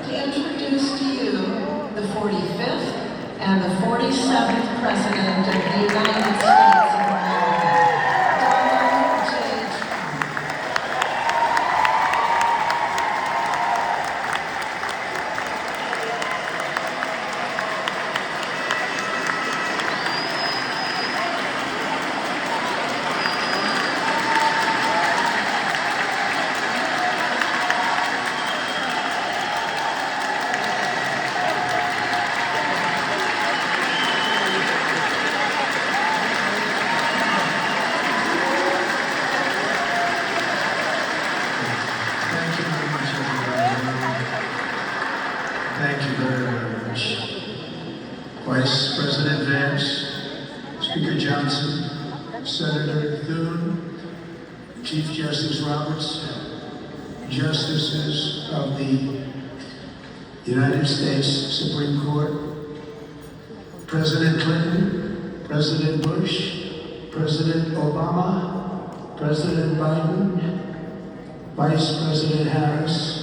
to introduce to you the 45th and the 47th President of the United States of America, Donald J. Trump. Thank you very much. Vice President Vance, Speaker Johnson, Senator Thune, Chief Justice Roberts, Justices of the United States Supreme Court, President Clinton, President Bush, President Obama, President Biden, Vice President Harris,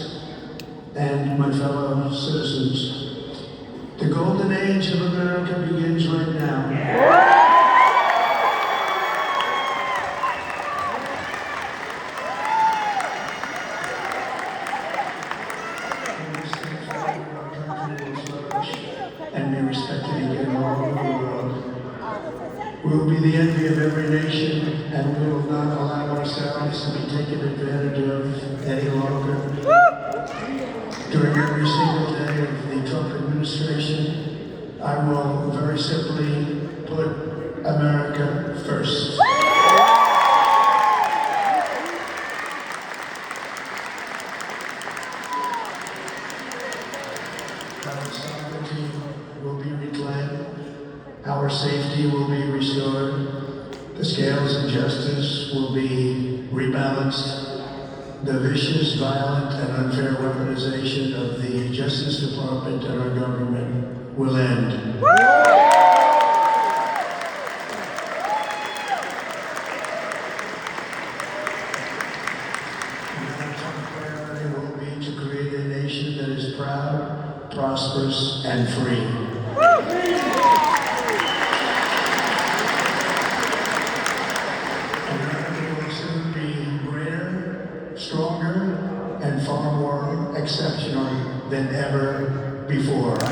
and my fellow citizens. The golden age of America begins right now. And be respected again all over the world. We will be the envy of every nation, and we will not allow ourselves to be taken advantage of any longer. During every single day of the Trump administration, I will very simply put America first. Our sovereignty will be reclaimed, our safety will be restored, the scales of justice will be rebalanced, the vicious, violent, and unfair weaponization of the Justice Department and our government will end. Our top priority will be to create a nation that is proud, prosperous, and free. Stronger and far more exceptional than ever before. I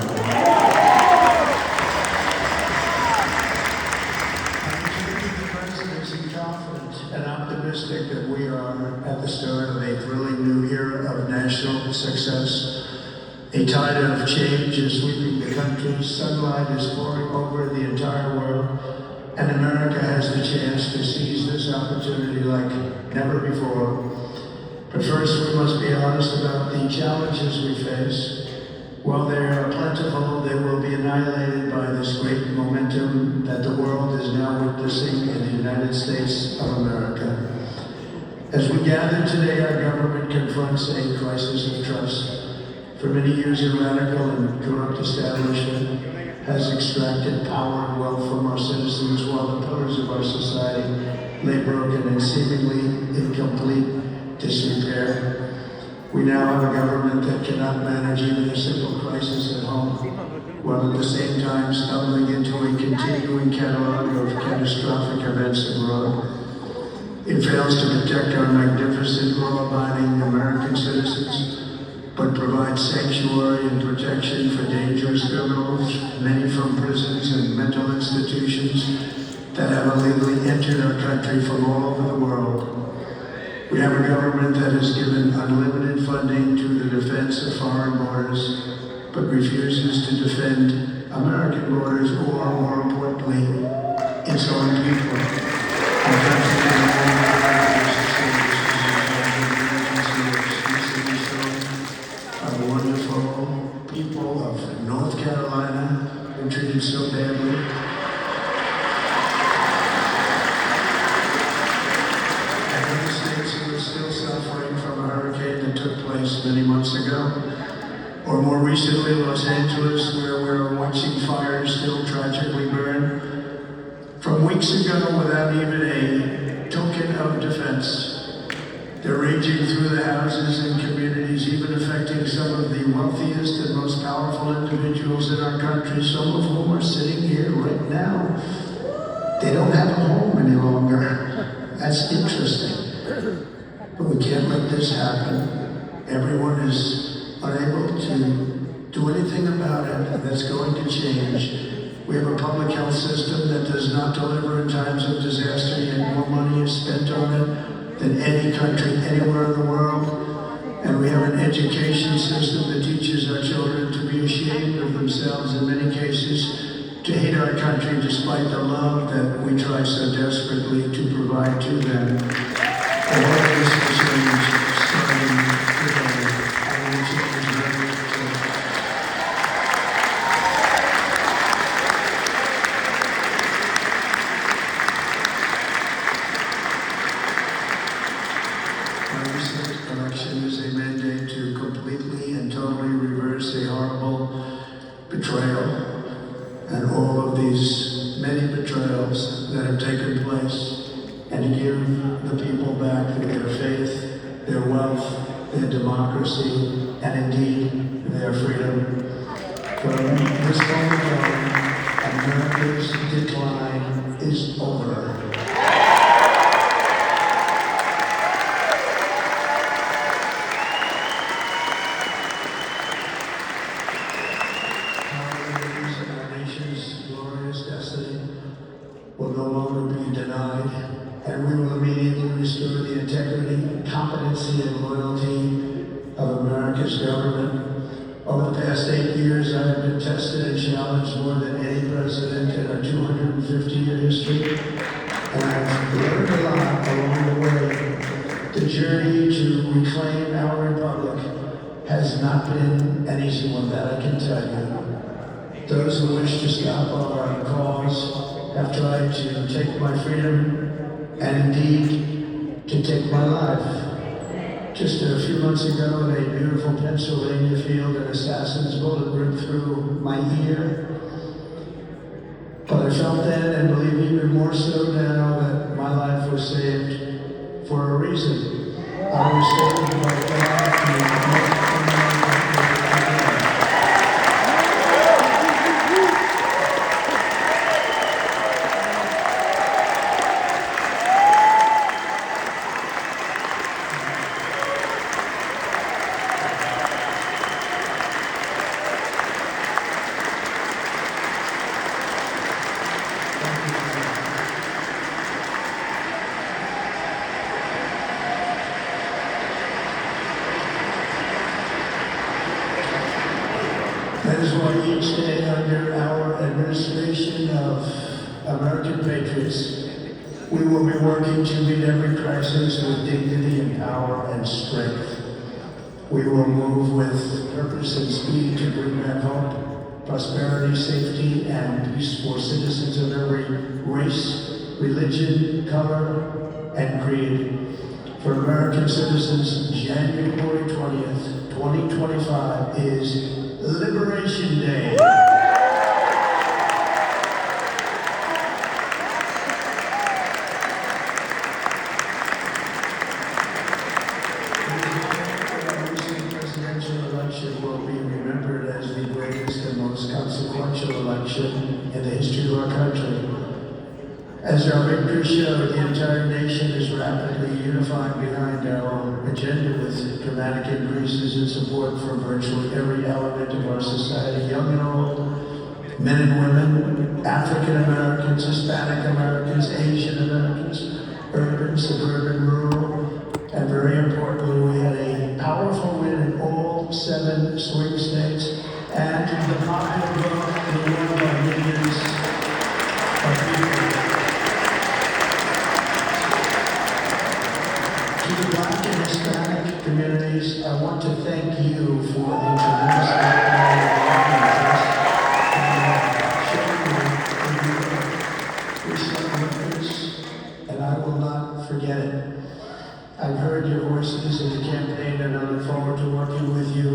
continue the presidency confident and optimistic that we are at the start of a thrilling new era of national success. A tide of change is sweeping the country, sunlight is pouring over the entire world, and America has the chance to seize this opportunity like never before. But first, we must be honest about the challenges we face. While they are plentiful, they will be annihilated by this great momentum that the world is now witnessing in the United States of America. As we gather today, our government confronts a crisis of trust. For many years, a radical and corrupt establishment has extracted power and wealth from our citizens while the pillars of our society lay broken and seemingly in complete disrepair. We now have a government that cannot manage even a simple crisis at home, while at the same time stumbling into a continuing catalog of catastrophic events abroad. It fails to protect our magnificent, law-abiding American citizens, but provides sanctuary and protection for dangerous criminals, many from prisons and mental institutions that have illegally entered our country from all over the world. We have a government that has given unlimited funding to the defense of foreign borders, but refuses to defend American borders or, more importantly, its own people. Our wonderful people of North Carolina were treated so badly. Still suffering from a hurricane that took place many months ago. Or more recently, Los Angeles, where we're watching fires still tragically burn. From weeks ago, without even a token of defense, They're raging through the houses and communities, even affecting some of the wealthiest and most powerful individuals in our country, some of whom are sitting here right now. They don't have a home any longer. That's interesting. But we can't let this happen. Everyone is unable to do anything about it, and that's going to change. We have a public health system that does not deliver in times of disaster, yet more money is spent on it than any country anywhere in the world. And we have an education system that teaches our children to be ashamed of themselves in many cases, to hate our country despite the love that we try so desperately to provide to them. And all of this will change starting today. I will change very quickly. My recent election is a mandate to completely and totally reverse a horrible betrayal and all of these many betrayals that have taken place, and to give the people back their faith, their wealth, their democracy, and indeed their freedom. From this moment on, America's decline is over. Will no longer be denied, and we will immediately restore the integrity, competency, and loyalty of America's government. Over the past 8 years, I have been tested and challenged more than any president in our 250-year history, and I've learned a lot along the way. The journey to reclaim our republic has not been an easy one, that I can tell you. Those who wish to stop our cause have tried to take my freedom and indeed to take my life. Just a few months ago in a beautiful Pennsylvania field, an assassin's bullet ripped through my ear. But I felt then, and believe even more so now, that my life was saved for a reason. I was saved by God to make That is why each day under our administration of American patriots, we will be working to meet every crisis with dignity and power and strength. We will move with purpose and speed to bring back hope, prosperity, safety, and peace for citizens of every race, religion, color, and creed. For American citizens, January 20th, 2025 is Liberation Day. Will be remembered as the greatest and most consequential election in the history of our country. As our victory showed, the entire nation is rapidly unifying behind our agenda with dramatic increases in support from virtually every element of our society, young and old, men and women, African Americans, Hispanic Americans, Asian Americans, urban, suburban, rural, and very importantly, we had a powerful win in all 7 swing states, and the popular vote in won by millions of people. To the Black and Hispanic communities, I want to thank you for the tremendous and I will not forget it. I've heard your voices in the campaign, and I look forward to working with you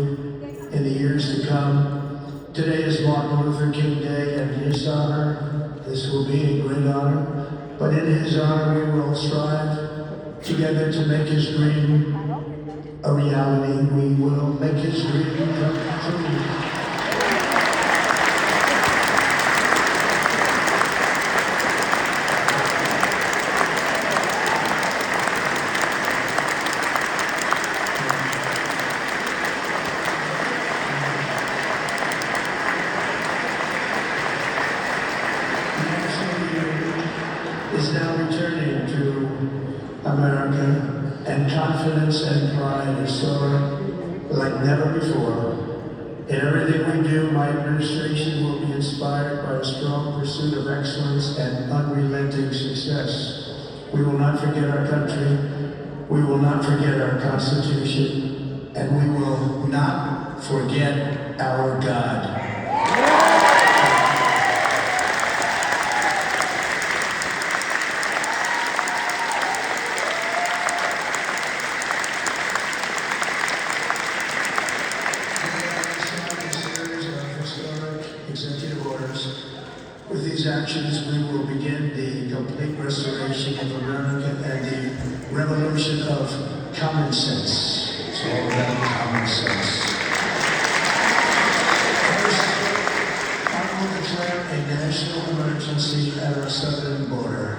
in the years to come. Today is Martin Luther King Day, and in his honor, this will be a great honor, but in his honor we will strive together to make his dream a reality. We will make his dream come true. Is now returning to America, and confidence and pride are soaring like never before. In everything we do, my administration will be inspired by a strong pursuit of excellence and unrelenting success. We will not forget our country, we will not forget our Constitution, and we will not forget our God. Executive orders. With these actions, we will begin the complete restoration of America and the revolution of common sense. It's all about common sense. First, I will declare a national emergency at our southern border.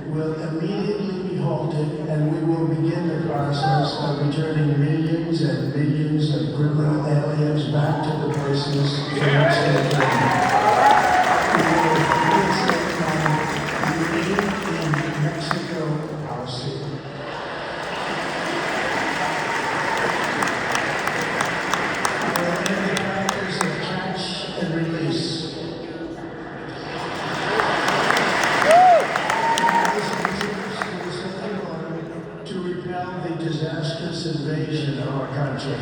Will immediately be halted, and we will begin the process of returning millions and millions of criminal aliens back to the places from which they came. We will reinstate my Made in Mexico policy. We will end the practice of catch and release. The disastrous invasion of our country.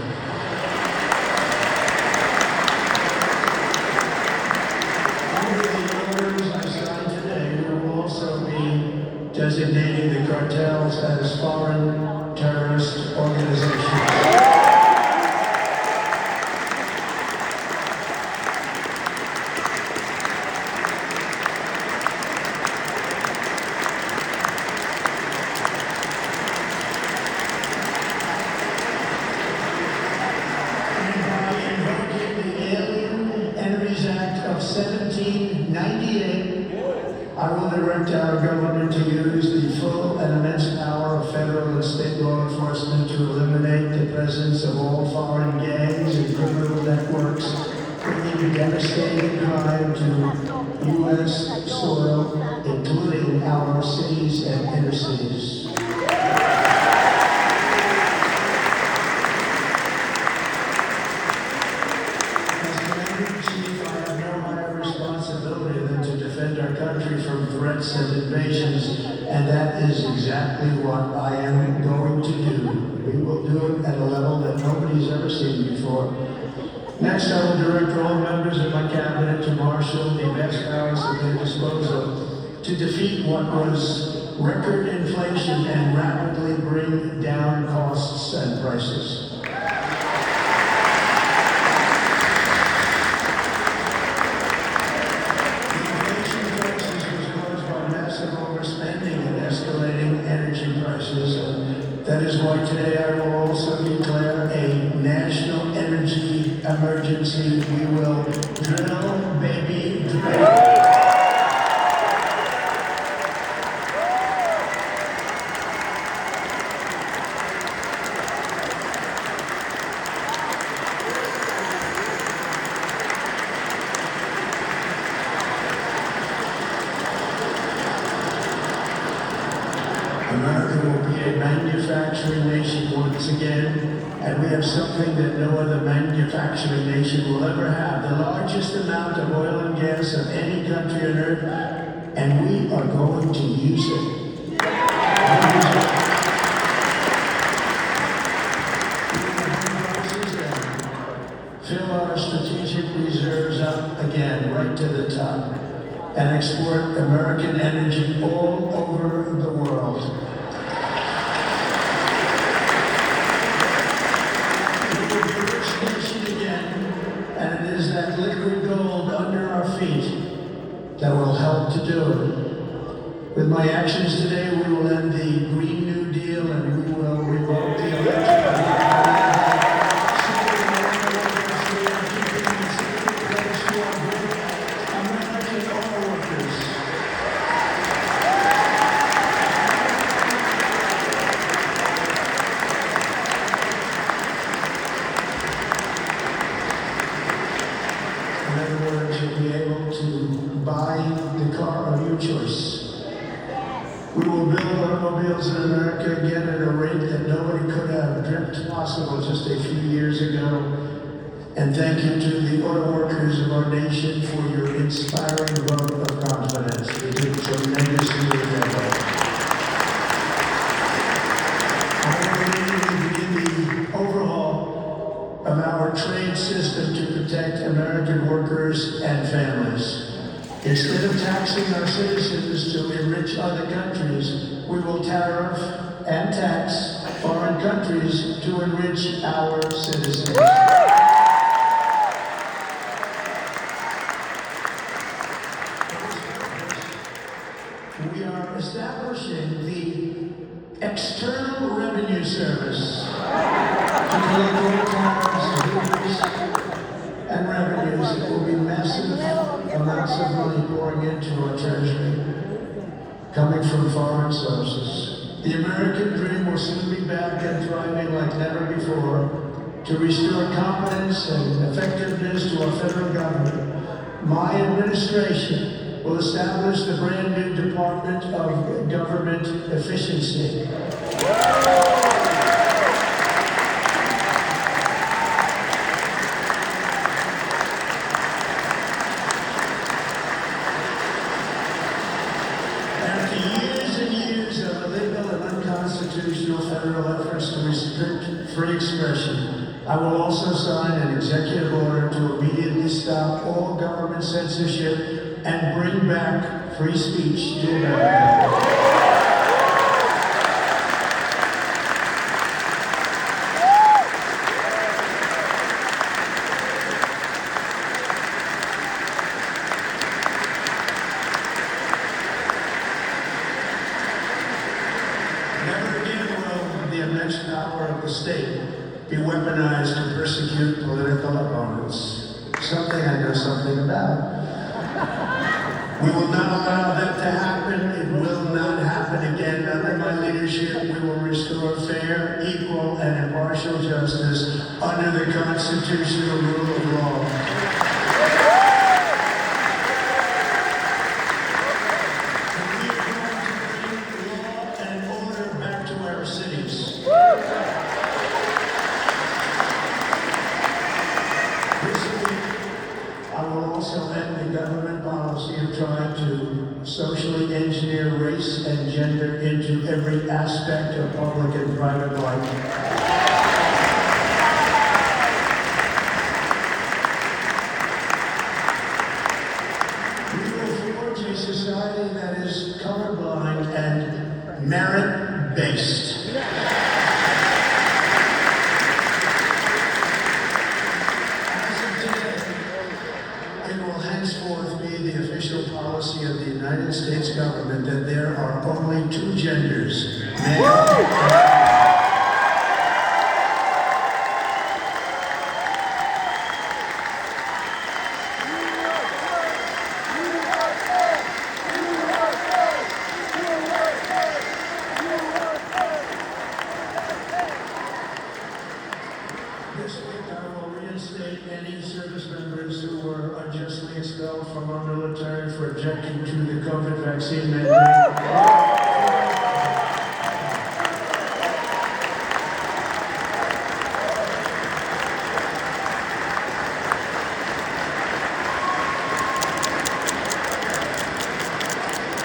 Under the orders I signed today, we will also be designating the cartels as foreign terrorist organizations. Act of 1798, I will direct our government to use the full and immense power of federal and state law enforcement to eliminate the presence of all foreign gangs and criminal networks bringing devastating crime to U.S. soil, including our cities and inner cities. Our country from threats and invasions, and that is exactly what I am going to do. We will do it at a level that nobody's ever seen before. Next, I will direct all members of my cabinet to marshal the best powers at their disposal to defeat what was record inflation and rapidly bring down costs and prices. That is why today I will also declare a national energy emergency. We will drill, baby, drill. America will be a manufacturing nation once again, and we have something that no other manufacturing nation will ever have, the largest amount of oil and gas of any country on earth, and we are going to use it. again, right to the top, and export American energy all over the world. We will be a rich nation again, and it is that liquid gold under our feet that will help to do it. With my actions today, we will end the Green New Deal and we will revoke the In other words, you'll be able to buy the car of your choice. We will build automobiles in America again at a rate that nobody could have dreamt possible just a few years ago. And thank you to the auto workers of our nation for your inspiring vote of confidence. We do tremendously with that vote. I believe in the overhaul of our trade system to protect American workers and families. Instead of taxing our citizens to enrich other countries, we will tariff and tax foreign countries to enrich our citizens. We are establishing the External Revenue Service to collect all tariffs, duties, and revenues. It will be massive amounts of money pouring into our treasury, coming from foreign sources. The American dream will soon be back and thriving like never before to restore confidence and effectiveness to our federal government. My administration will establish the brand new Department of Government Efficiency. After years and years of illegal and unconstitutional federal efforts to restrict free expression, I will also sign an executive order to immediately stop all government censorship and bring back free speech to America. Never again will the immense power of the state be weaponized to persecute political opponents. Something I know something about. We will not allow that to happen. It will not happen again. Under my leadership, we will restore fair, equal, and impartial justice under the constitutional rule of law. And we are going to bring law and order back to our cities. This week, I will also end the government policy of trying to socially engineer race and gender into every aspect of public and private life. We will forge a society that is colorblind and merit-based. It will henceforth be the official policy of the United States government that there are only two genders, male and female. This week I will reinstate any service members who were unjustly expelled from our military for objecting to the COVID vaccine mandate.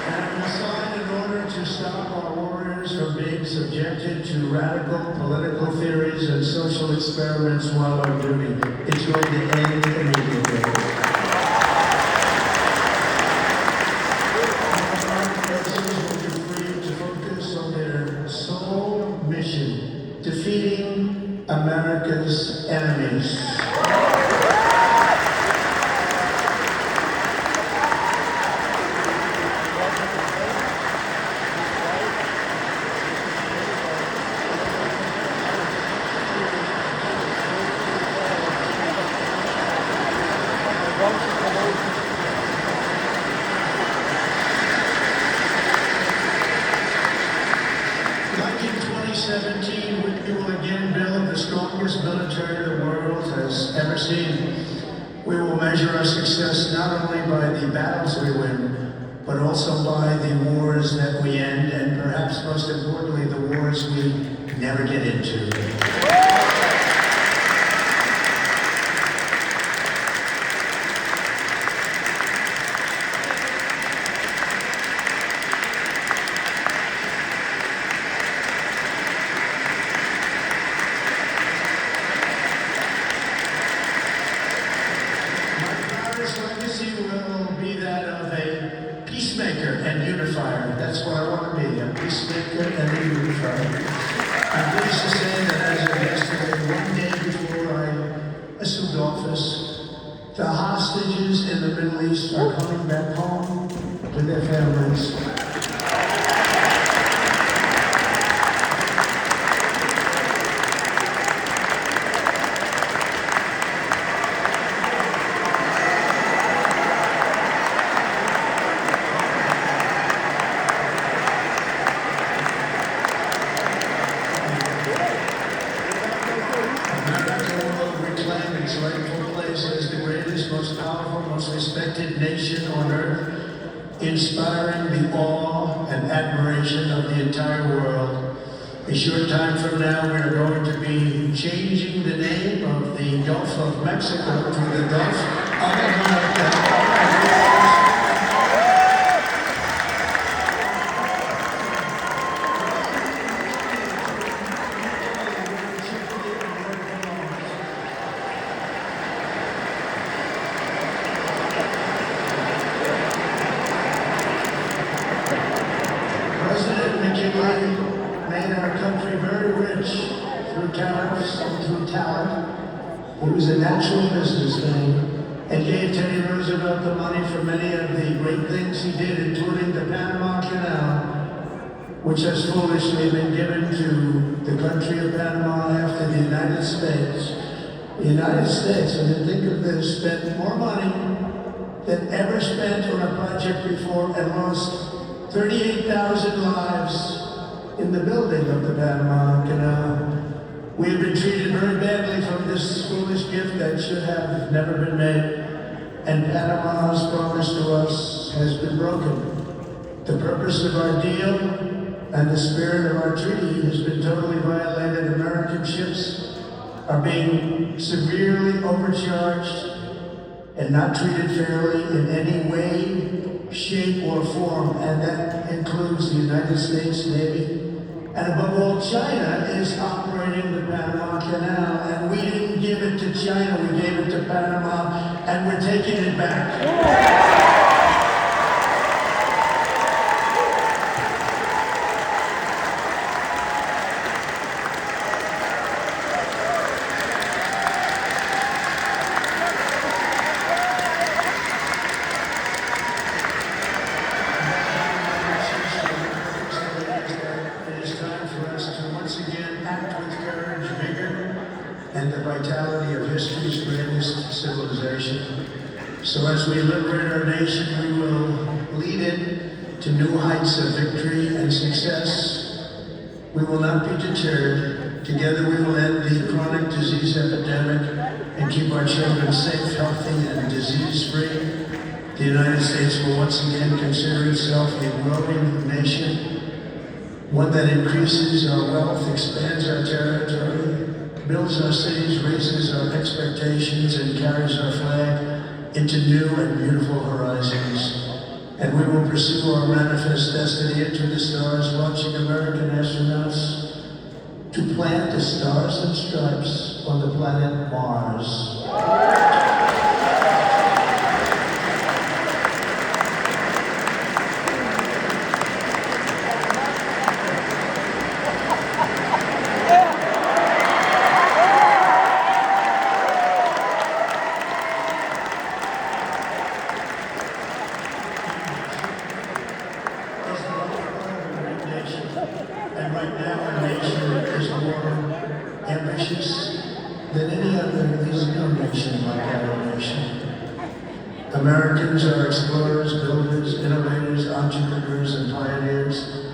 And I will sign an order to stop our warriors from being subjected to radical political theories and social experiments while on duty. It's going to end immediately. has ever seen. We will measure our success not only by the battles we win, but also by the wars that we end, and perhaps most importantly, the wars we never get into. Legacy will be that of a peacemaker and unifier. That's what I want to be, a peacemaker and a unifier. I'm pleased to say that as of yesterday, one day before I assumed office, the hostages in the Middle East are coming back home to their families. Its rightful place as the greatest, most powerful, most respected nation on earth, inspiring the awe and admiration of the entire world. A short time from now, we are going to be changing the name of the Gulf of Mexico to the Gulf of America. Made our country very rich through tariffs and through talent. He was a natural businessman and gave Teddy Roosevelt the money for many of the great things he did, including the Panama Canal, which has foolishly been given to the country of Panama after the United States. The United States, I mean, think of this, spent more money than ever spent on a project before and lost 38,000 lives in the building of the Panama Canal. We have been treated very badly from this foolish gift that should have never been made, and Panama's promise to us has been broken. The purpose of our deal and the spirit of our treaty has been totally violated. American ships are being severely overcharged and not treated fairly in any way, shape, or form, and that includes the United States Navy. And above all, China is operating the Panama Canal, and we didn't give it to China, we gave it to Panama, and we're taking it back. And the vitality of history's greatest civilization. So as we liberate our nation, we will lead it to new heights of victory and success. We will not be deterred. Together we will end the chronic disease epidemic and keep our children safe, healthy, and disease-free. The United States will once again consider itself a growing nation, one that increases our wealth, expands our territory, builds our cities, raises our expectations, and carries our flag into new and beautiful horizons. And we will pursue our manifest destiny into the stars, launching American astronauts to plant the stars and stripes on the planet Mars. And right now, our nation is more ambitious than any other. There's no nation like our nation. Americans are explorers, builders, innovators, entrepreneurs, and pioneers.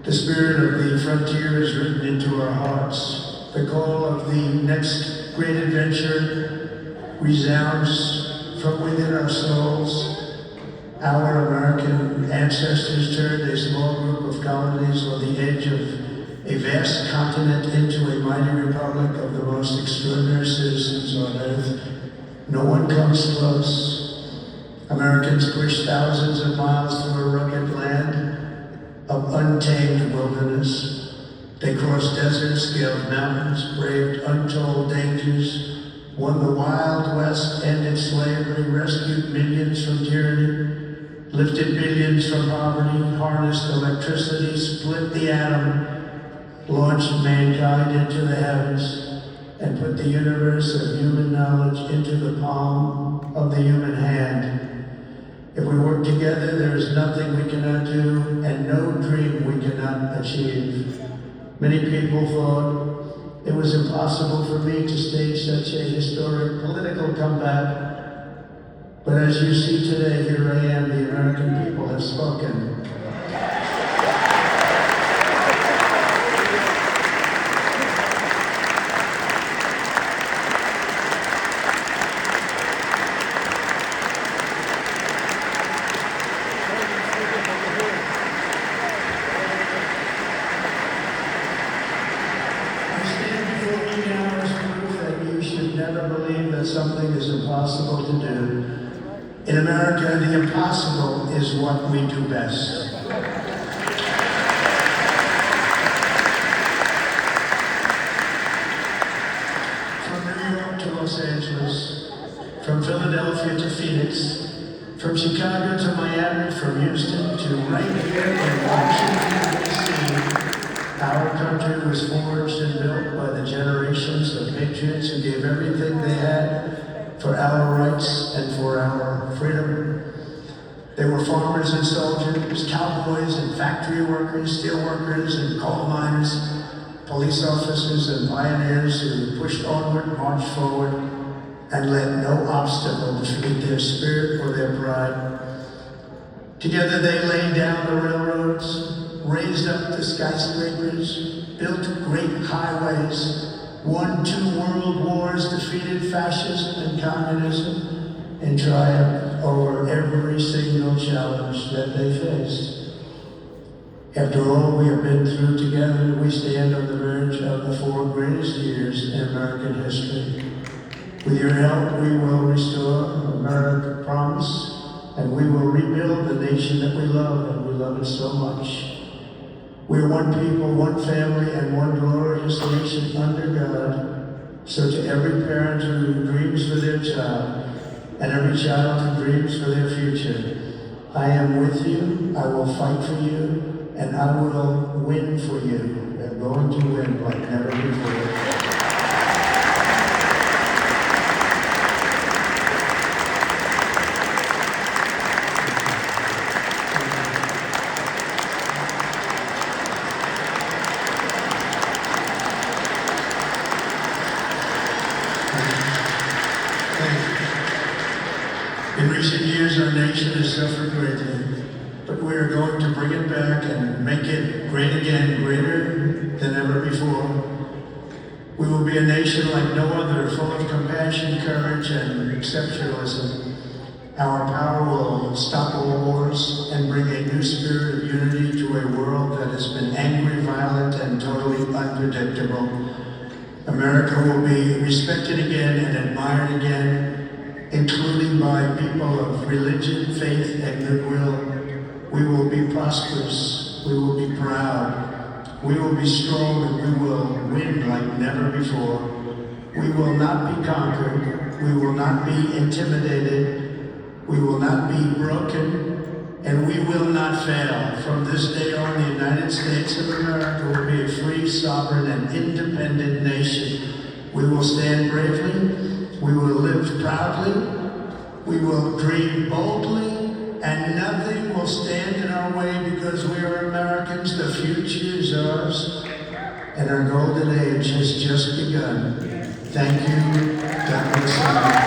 The spirit of the frontier is written into our hearts. The call of the next great adventure resounds from within our souls. Our American ancestors turned a small group of colonies on the edge of a vast continent into a mighty republic of the most extraordinary citizens on earth. No one comes close. Americans pushed thousands of miles through a rugged land of untamed wilderness. They crossed deserts, scaled mountains, braved untold dangers, won the Wild West, ended slavery, rescued millions from tyranny, lifted billions from poverty, harnessed electricity, split the atom, launched mankind into the heavens, and put the universe of human knowledge into the palm of the human hand. If we work together, there is nothing we cannot do, and no dream we cannot achieve. Many people thought it was impossible for me to stage such a historic political comeback. But as you see today, here I am, the American people have spoken. I stand before you now as proof that you should never believe that something is impossible to do. In America, the impossible is what we do best. From New York to Los Angeles, from Philadelphia to Phoenix, from Chicago to Miami, from Houston to right here in Washington, D.C., our country was forged and built by the generations of patriots who gave everything they had for our rights and for our freedom. They were farmers and soldiers, cowboys and factory workers, steel workers and coal miners, police officers and pioneers who pushed onward, marched forward, and let no obstacle defeat their spirit or their pride. Together they laid down the railroads, raised up the skyscrapers, built great highways, won 2 world wars, defeated fascism and communism, and triumphed over every single challenge that they faced. After all we have been through together, we stand on the verge of the 4 greatest years in American history. With your help, we will restore America's promise, and we will rebuild the nation that we love, and we love it so much. We are one people, one family, and one glorious nation under God. So to every parent who dreams for their child, and every child who dreams for their future, I am with you, I will fight for you, and I will win for you. We're going to win like never before. In recent years, our nation has suffered greatly, but we are going to bring it back and make it great again, greater than ever before. We will be a nation like no other, full of compassion, courage, and exceptionalism. Our power will stop all wars and bring a new spirit of unity to a world that has been angry, violent, and totally unpredictable. America will be respected again and admired again, including by people of religion, faith, and goodwill. We will be prosperous. We will be proud. We will be strong, and we will win like never before. We will not be conquered. We will not be intimidated. We will not be broken, and we will not fail. From this day on, the United States of America will be a free, sovereign, and independent nation. We will stand bravely. We will live proudly, we will dream boldly, and nothing will stand in our way because we are Americans. The future is ours, and our golden age has just begun. Thank you. God bless you.